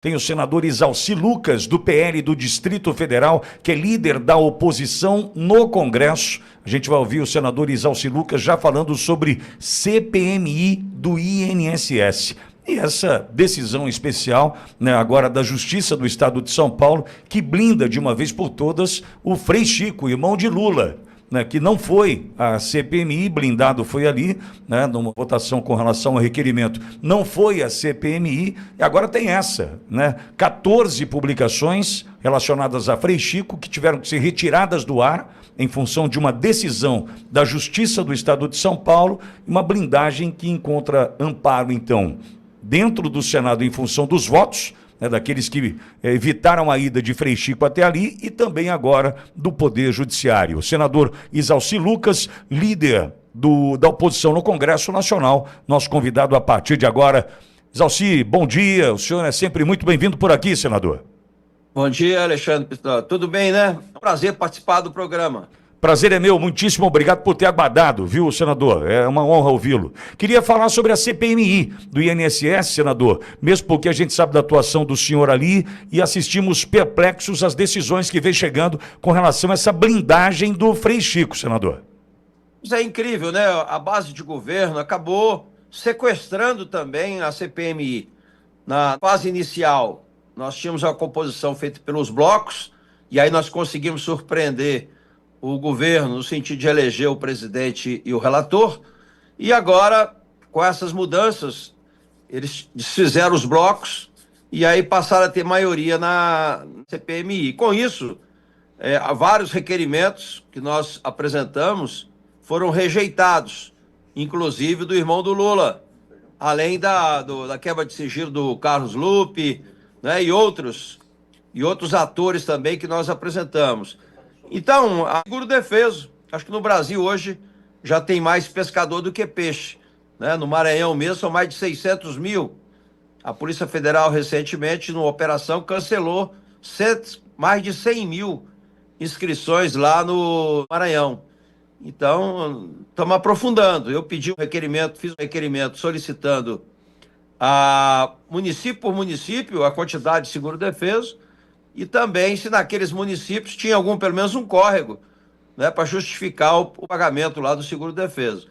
Tem o senador Isalci Lucas, do PL do Distrito Federal, que é líder da oposição no Congresso. A gente vai ouvir o senador Isalci Lucas já falando sobre CPMI do INSS. E essa decisão especial, né, agora da Justiça do Estado de São Paulo, que blinda de uma vez por todas o Frei Chico, irmão de Lula, né, que não foi a CPMI, blindado foi ali, né, numa votação com relação ao requerimento, não foi a CPMI, e agora tem essa, né, 14 publicações relacionadas a Frei Chico que tiveram que ser retiradas do ar em função de uma decisão da Justiça do Estado de São Paulo, uma blindagem que encontra amparo, então, dentro do Senado em função dos votos, né, daqueles que evitaram a ida de Frei Chico até ali, e também agora do Poder Judiciário. O senador Isalci Lucas, líder da oposição no Congresso Nacional, nosso convidado a partir de agora. Isalci, bom dia, o senhor é sempre muito bem-vindo por aqui, senador. Bom dia, Alexandre. Tudo bem, né? É um prazer participar do programa. Prazer é meu, muitíssimo obrigado por ter aguardado, viu, senador? É uma honra ouvi-lo. Queria falar sobre a CPMI do INSS, senador, mesmo porque a gente sabe da atuação do senhor ali e assistimos perplexos às decisões que vem chegando com relação a essa blindagem do Frei Chico, senador. Isso é incrível, né? A base de governo acabou sequestrando também a CPMI. Na fase inicial, nós tínhamos a composição feita pelos blocos e aí nós conseguimos surpreender o governo no sentido de eleger o presidente e o relator, e agora, com essas mudanças, eles desfizeram os blocos e aí passaram a ter maioria na CPMI. Com isso, há vários requerimentos que nós apresentamos foram rejeitados, inclusive do irmão do Lula, além da quebra de sigilo do Carlos Lupe, né, e outros atores também que nós apresentamos. Então, a seguro-defeso, acho que no Brasil hoje já tem mais pescador do que peixe, né? No Maranhão mesmo são mais de 600 mil. A Polícia Federal recentemente, numa operação, cancelou mais de 100 mil inscrições lá no Maranhão. Então, estamos aprofundando. Eu pedi um requerimento, fiz um requerimento solicitando município por município a quantidade de seguro-defeso, e também se naqueles municípios tinha pelo menos um córrego, né, para justificar o pagamento lá do seguro-defeso.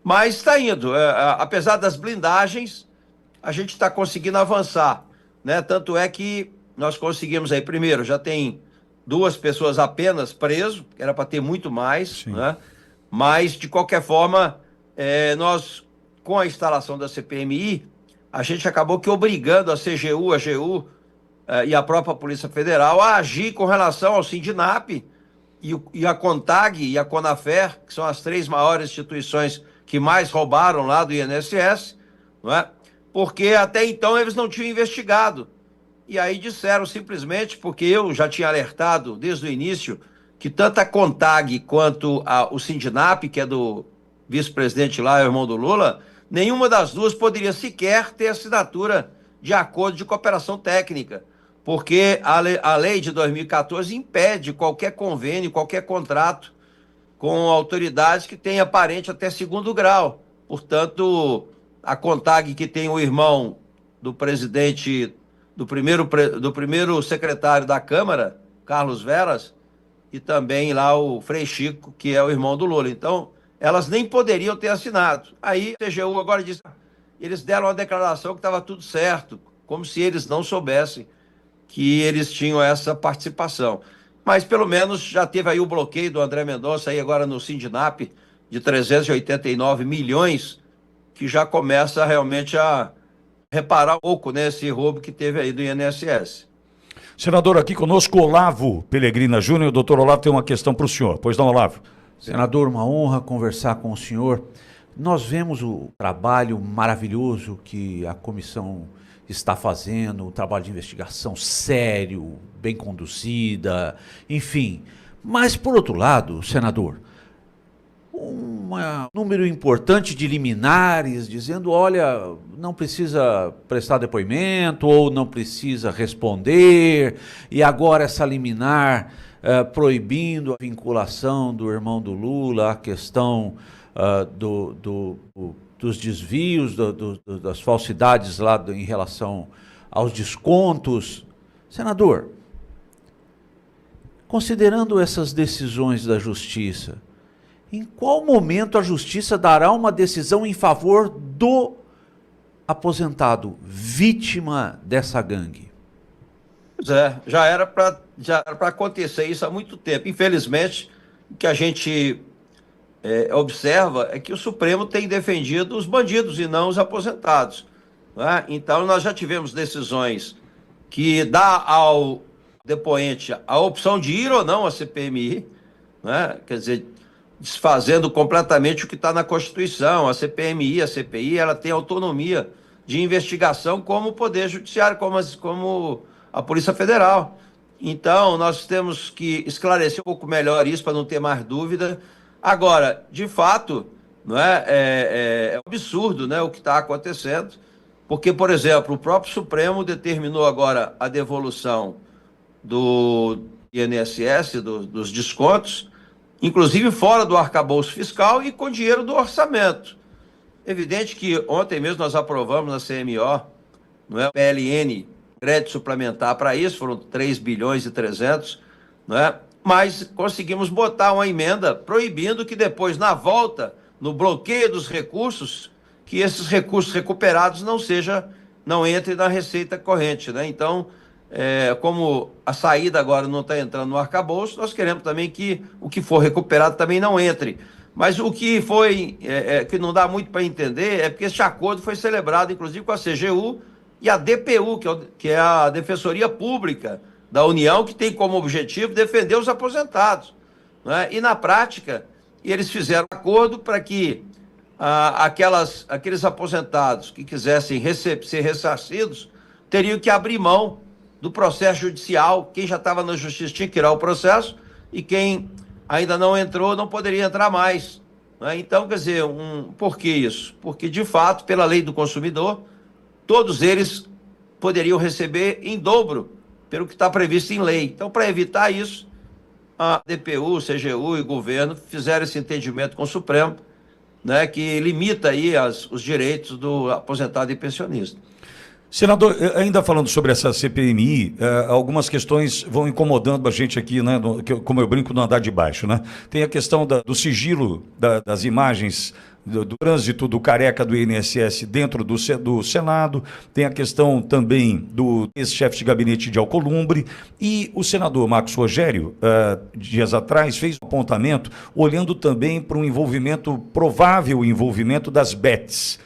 Mas está indo, apesar das blindagens, a gente está conseguindo avançar, né? Tanto é que nós conseguimos aí, primeiro, já tem 2 pessoas apenas presas, era para ter muito mais, né? Mas, de qualquer forma, nós, com a instalação da CPMI, a gente acabou que obrigando a CGU, a AGU, e a própria Polícia Federal a agir com relação ao Sindinap e a CONTAG e a CONAFER, que são as 3 maiores instituições que mais roubaram lá do INSS, não é? Porque até então eles não tinham investigado. E aí disseram simplesmente, porque eu já tinha alertado desde o início, que tanto a CONTAG quanto o Sindinap, que é do vice-presidente lá, o irmão do Lula, nenhuma das duas poderia sequer ter assinatura de acordo de cooperação técnica, porque a lei de 2014 impede qualquer convênio, qualquer contrato com autoridades que tenha parente até 2º grau. Portanto, a CONTAG, que tem o irmão do presidente, do primeiro secretário da Câmara, Carlos Veras, e também lá o Frei Chico, que é o irmão do Lula. Então, elas nem poderiam ter assinado. Aí a TGU agora disse, eles deram uma declaração que estava tudo certo, como se eles não soubessem que eles tinham essa participação. Mas pelo menos já teve aí o bloqueio do André Mendonça aí agora no Sindinap de 389 milhões, que já começa realmente a reparar um pouco nesse roubo que teve aí do INSS. Senador, aqui conosco Olavo Pelegrina Júnior. O doutor Olavo tem uma questão para o senhor. Pois não, Olavo? Senador, uma honra conversar com o senhor. Nós vemos o trabalho maravilhoso que a comissão está fazendo, um trabalho de investigação sério, bem conduzida, enfim. Mas, por outro lado, senador, um número importante de liminares dizendo, olha, não precisa prestar depoimento ou não precisa responder, e agora essa liminar proibindo a vinculação do irmão do Lula, a questão dos desvios, das falsidades lá em relação aos descontos. Senador, considerando essas decisões da Justiça, em qual momento a Justiça dará uma decisão em favor do aposentado, vítima dessa gangue? Pois é, já era para acontecer isso há muito tempo. Infelizmente, o que a gente observa é que o Supremo tem defendido os bandidos e não os aposentados, né? Então, nós já tivemos decisões que dá ao depoente a opção de ir ou não à CPMI, né? Quer dizer, desfazendo completamente o que está na Constituição. A CPMI, a CPI, ela tem autonomia de investigação como o Poder Judiciário, como a Polícia Federal. Então, nós temos que esclarecer um pouco melhor isso para não ter mais dúvida. Agora, de fato, não é um absurdo, né, o que está acontecendo, porque, por exemplo, o próprio Supremo determinou agora a devolução do INSS, dos descontos, inclusive fora do arcabouço fiscal e com dinheiro do orçamento. Evidente que ontem mesmo nós aprovamos na CMO, não é, o PLN, crédito suplementar para isso, foram 3 bilhões e 300, não é? Mas conseguimos botar uma emenda proibindo que depois, na volta, no bloqueio dos recursos, que esses recursos recuperados não entrem na receita corrente, né? Então, como a saída agora não está entrando no arcabouço, nós queremos também que o que for recuperado também não entre. Mas o que foi, que não dá muito para entender, é porque esse acordo foi celebrado, inclusive, com a CGU e a DPU, que é a Defensoria Pública da União, que tem como objetivo defender os aposentados, né? E na prática, eles fizeram um acordo para que aqueles aposentados que quisessem ser ressarcidos teriam que abrir mão do processo judicial. Quem já estava na justiça tinha que tirar o processo e quem ainda não entrou não poderia entrar mais, né? Então, quer dizer, por que isso? Porque, de fato, pela lei do consumidor, todos eles poderiam receber em dobro pelo que está previsto em lei. Então, para evitar isso, a DPU, CGU e o governo fizeram esse entendimento com o Supremo, né, que limita aí os direitos do aposentado e pensionista. Senador, ainda falando sobre essa CPMI, algumas questões vão incomodando a gente aqui, né, como eu brinco, no andar de baixo, né? Tem a questão do sigilo das imagens do trânsito do careca do INSS dentro do Senado, tem a questão também do ex-chefe de gabinete de Alcolumbre, e o senador Marcos Rogério, dias atrás, fez um apontamento olhando também para um provável envolvimento das bets.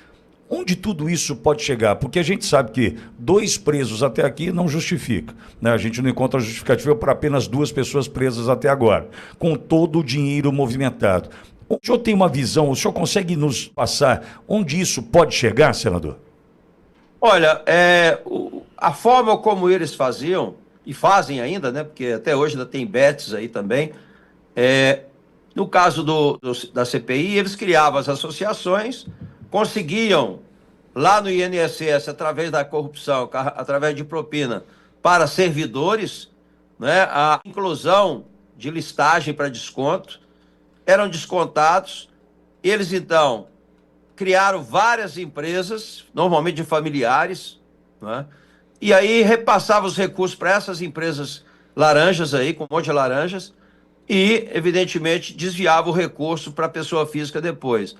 Onde tudo isso pode chegar? Porque a gente sabe que 2 presos até aqui não justifica, né? A gente não encontra justificativa para apenas 2 pessoas presas até agora, com todo o dinheiro movimentado. O senhor tem uma visão, o senhor consegue nos passar onde isso pode chegar, senador? Olha, a forma como eles faziam, e fazem ainda, né, porque até hoje ainda tem bets aí também, no caso da CPI, eles criavam as associações, conseguiam lá no INSS, através da corrupção, através de propina, para servidores, né, a inclusão de listagem para desconto, eram descontados. Eles, então, criaram várias empresas, normalmente de familiares, né? E aí repassavam os recursos para essas empresas laranjas aí, com um monte de laranjas, e, evidentemente, desviava o recurso para a pessoa física depois.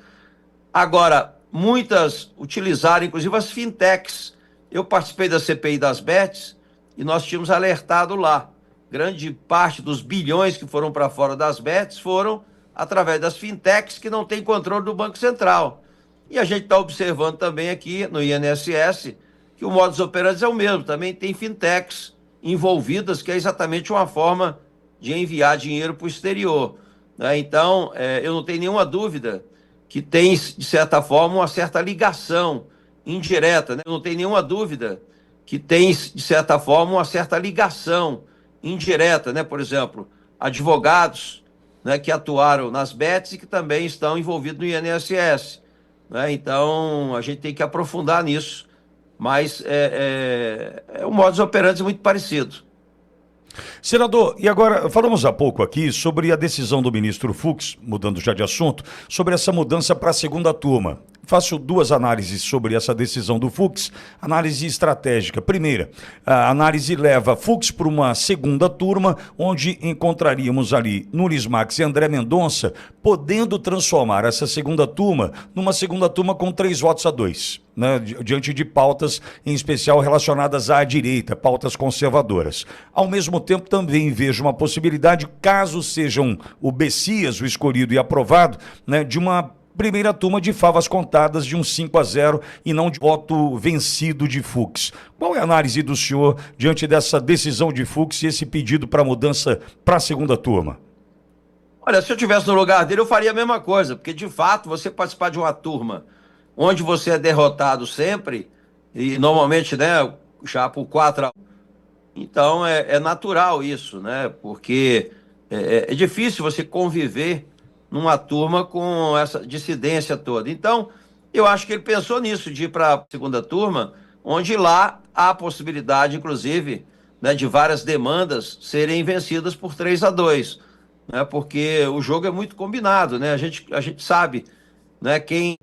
Agora, muitas utilizaram, inclusive, as fintechs. Eu participei da CPI das bets e nós tínhamos alertado lá. Grande parte dos bilhões que foram para fora das bets foram através das fintechs que não têm controle do Banco Central. E a gente está observando também aqui no INSS que o modus operandi é o mesmo. Também tem fintechs envolvidas, que é exatamente uma forma de enviar dinheiro para o exterior, né? Então, eu não tenho nenhuma dúvida que tem, de certa forma, uma certa ligação indireta, né? Eu não tenho nenhuma dúvida que tem, de certa forma, uma certa ligação indireta, né? Por exemplo, advogados, né, que atuaram nas bets e que também estão envolvidos no INSS, né? Então, a gente tem que aprofundar nisso, mas o modus operandi é muito parecido. Senador, e agora, falamos há pouco aqui sobre a decisão do ministro Fux, mudando já de assunto, sobre essa mudança para a segunda turma. faço duas análises sobre essa decisão do Fux. Análise estratégica. Primeira, a análise leva Fux para uma segunda turma, onde encontraríamos ali Nunes Marques e André Mendonça, podendo transformar essa segunda turma numa segunda turma com 3 votos a 2. Né, diante de pautas, em especial relacionadas à direita, pautas conservadoras. Ao mesmo tempo, também vejo uma possibilidade, caso sejam o Bessias, o escolhido e aprovado, né, de uma primeira turma de favas contadas, de um 5-0 e não de voto vencido de Fux. Qual é a análise do senhor diante dessa decisão de Fux e esse pedido para mudança para a segunda turma? Olha, se eu estivesse no lugar dele, eu faria a mesma coisa, porque de fato, você participar de uma turma onde você é derrotado sempre, e normalmente, né, já por 4-1, então é natural isso, né, porque é difícil você conviver numa turma com essa dissidência toda. Então, eu acho que ele pensou nisso, de ir para a segunda turma, onde lá há a possibilidade, inclusive, né, de várias demandas serem vencidas por 3-2, né, porque o jogo é muito combinado, né, a gente sabe, né, quem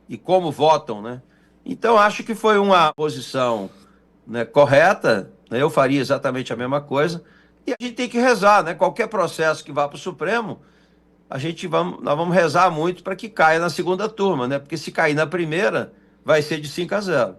e como votam, né? Então, acho que foi uma posição, né, correta, né? Eu faria exatamente a mesma coisa, e a gente tem que rezar, né? Qualquer processo que vá para o Supremo, nós vamos rezar muito para que caia na segunda turma, né? Porque se cair na primeira, vai ser de 5-0.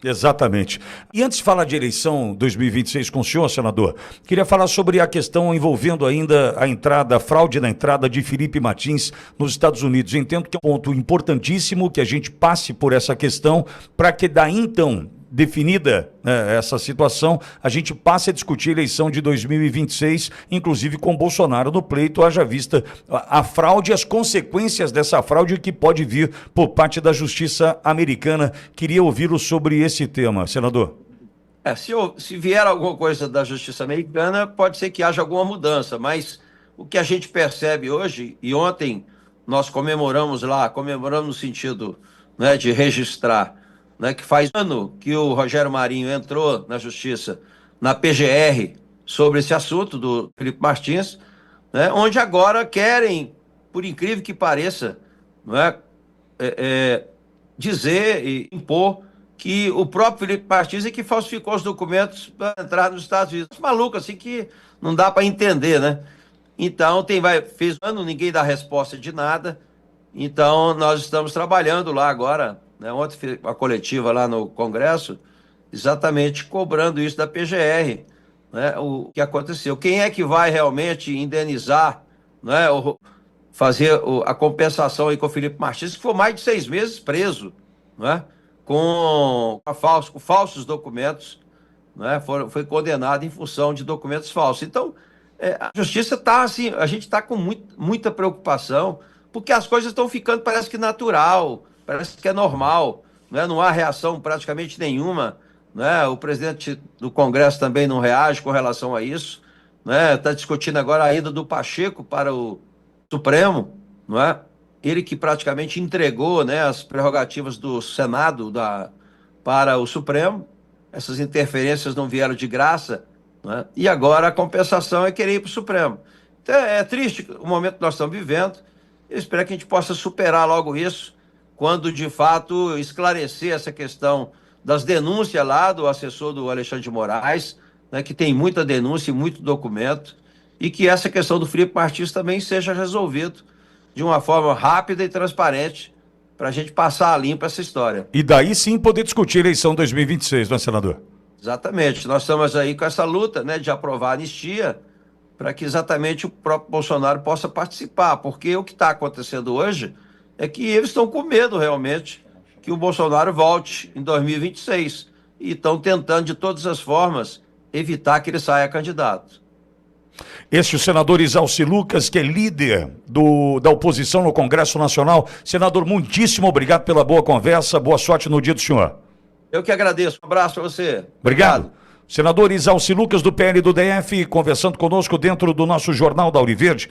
Exatamente. E antes de falar de eleição 2026 com o senhor, senador, queria falar sobre a questão envolvendo ainda a fraude na entrada de Felipe Martins nos Estados Unidos. Entendo que é um ponto importantíssimo que a gente passe por essa questão para que daí então, definida, né, essa situação, a gente passe a discutir a eleição de 2026, inclusive com Bolsonaro no pleito, haja vista a fraude e as consequências dessa fraude que pode vir por parte da justiça americana. Queria ouvi-lo sobre esse tema, senador. Se vier alguma coisa da justiça americana, pode ser que haja alguma mudança, mas o que a gente percebe hoje, e ontem nós comemoramos no sentido, né, de registrar, né, que faz ano que o Rogério Marinho entrou na justiça, na PGR, sobre esse assunto do Felipe Martins, né, onde agora querem, por incrível que pareça, né, dizer e impor que o próprio Felipe Martins é que falsificou os documentos para entrar nos Estados Unidos. Maluco, assim, que não dá para entender, né? Então, fez um ano, ninguém dá resposta de nada. Então, nós estamos trabalhando lá agora, né? Ontem fiz a coletiva lá no Congresso, exatamente cobrando isso da PGR, né? O que aconteceu. Quem é que vai realmente indenizar, né? Fazer a compensação aí com o Felipe Martins, que foi mais de 6 meses preso, né? Com falsos documentos, né? Foi condenado em função de documentos falsos. Então, a justiça está assim, a gente está com muita preocupação, porque as coisas estão ficando, parece que natural, parece que é normal, né? Não há reação praticamente nenhuma, né? O presidente do Congresso também não reage com relação a isso, né? Está discutindo agora a ida do Pacheco para o Supremo, não é? Ele que praticamente entregou, né, as prerrogativas do Senado para o Supremo. Essas interferências não vieram de graça, né? E agora a compensação é querer ir para o Supremo. Então é triste o momento que nós estamos vivendo. Eu espero que a gente possa superar logo isso, quando de fato esclarecer essa questão das denúncias lá do assessor do Alexandre de Moraes, né, que tem muita denúncia e muito documento, e que essa questão do Felipe Martins também seja resolvido de uma forma rápida e transparente, para a gente passar a limpo essa história. E daí sim poder discutir a eleição 2026, não é, senador? Exatamente. Nós estamos aí com essa luta, né, de aprovar a anistia, para que exatamente o próprio Bolsonaro possa participar, porque o que está acontecendo hoje é que eles estão com medo realmente que o Bolsonaro volte em 2026 e estão tentando de todas as formas evitar que ele saia candidato. Este é o senador Isalci Lucas, que é líder da oposição no Congresso Nacional. Senador, muitíssimo obrigado pela boa conversa, boa sorte no dia do senhor. Eu que agradeço, um abraço para você. Obrigado. Senador Isalci Lucas, do PL do DF, conversando conosco dentro do nosso Jornal da Auriverde.